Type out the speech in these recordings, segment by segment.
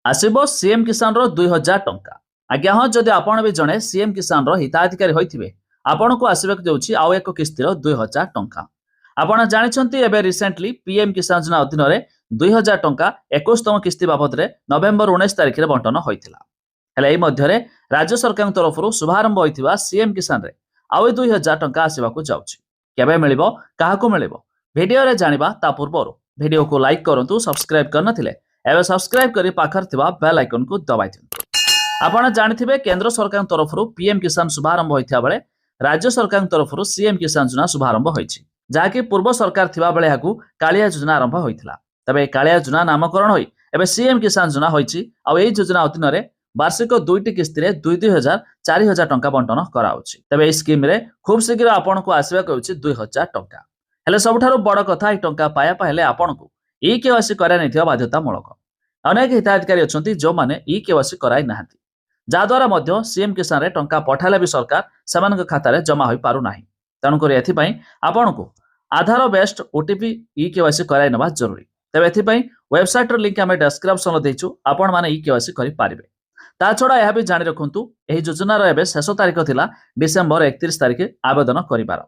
आसब CM किसान रो 2000 टंका। आज्ञा हाँ, जदि आपण भी जड़े सीएम किसान रो हिताधिकारी होइथिबे आपण को आसबाक जाउछि आउ एक किस्तिर 2000 टंका। आपण जानिछंती एबे रिसेंटली पीएम किसान योजना अधीन रे 2000 टंका 21तम किस्ती बाबद रे नवेम्बर 19 तारिख रे बंटन होइथिला। हेले एई मध्यरे राज्य सरकार तरफरु शुभारंभ होइथिबा सीएम किसान रे आउ 2000 टंका आसीबाकू जाउछि। केबे मिलिबो, काहाकू मिलिबो, वीडियो रे जानिबा ता पूर्वरु वीडियो को लाइक करंतु, सब्सक्राइब करनथिले एबे सब्सक्राइब करी पाखर थिबा बेल आइकन को दबाइ दियंतु। आपण जानिथिबे केंद्र सरकार तरफरु पीएम किसान शुभारंभ होइथिया बेले राज्य सरकार तरफरु सीएम किसान योजना शुभारंभ होइछि, जाकी पूर्व सरकार थिबा बेले हाकू कालिया योजना आरंभ होइथिला। तबे कालिया योजना नामकरण होई एबे सीएम किसान योजना होइछि। आ एई योजना अधीन रे वार्षिक 2टी किस्ती रे 2-2000 4000 टंका बंटन कराउछि। तबे एई स्कीम रे खूब शीघ्र आपण को आसीबा कहउछि 2000 टंका। हेले सबठारु बड़ कथा, ई टंका पाया पहले आपण को ई केवासी करा नैथिबा बाध्यतामूलक। अनेक हिताधिकारी अछंती जो माने ई केवासी कराई नाहंती, जा द्वारा मध्य सीएम किसान रे टंका पठाले भी सरकार सेमानक खाता रे जमा होई पारु नाही। तणुकर एथिपाई आपण को आधार बेस्ड ओटीपी ई केवासी कराई नबा जरूरी। तबे एथिपाई वेबसाइट रो लिंक आमे डिस्क्रिप्शन रे देइछु, आपण माने ई केवासी करि पारिबे। ता छडा यह भी जानि रखंतु एही योजना रो एबे शेष तारिख थिला डिसेंबर 31 तारिख आवेदन करिबार।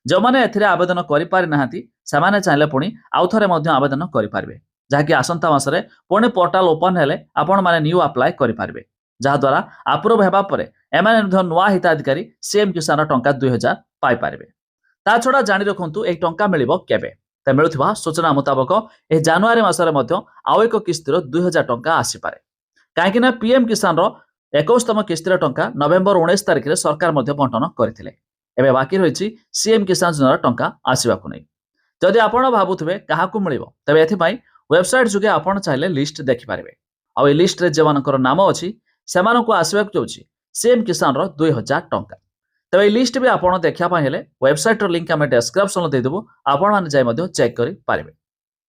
जो माने एथिरे आवेदन करि पारि नाहंती सेमाने चाहिले पुणी आउ थरे मध्य आवेदन करि पारिबे, जाकि आसंता मासरे पुणी पोर्टाल ओपन हेले आपण माने न्यू अप्लाई करि पारिबे, जहा द्वारा अप्रूव हेबा परे एमाने मध्य नुवा हिताधिकारी सीएम किसान टंका 2000 पाई पारिबे। ता छडा जानि रखंतु एही टंका मिलिबो केबे। ते मिलुथिबा सूचना मुताबक ए जनवरी मासरे मध्य आउ एक किस्तिर 2000 टंका आसी पारे, काहेकि ना पीएम किसान रो 21तम किस्तिर टंका नवेम्बर 19 तारिख रे सरकार मध्य बंटन करथिले। एबे बाकी रहिछि सीएम किसान योजना टंका आसीबाकू नै। जदि आपण भाबुथिबे काहाकू मिलिबो, तबे एथिपाई वेबसाइट जुगे आपण चाहिले लिस्ट देखि पारिबे। आ ए लिस्ट रे जेमानकर नाम अछि सेमानकू आसीबाकू जाउछि सीएम किसान रो 2000 टंका। तबे ए लिस्ट भी आपण देखिया पाइ हेले वेबसाइट रो लिंक आमे डिस्क्रिप्शन दे देबो, आपण माने जाय मध्य चेक करि पारिबे।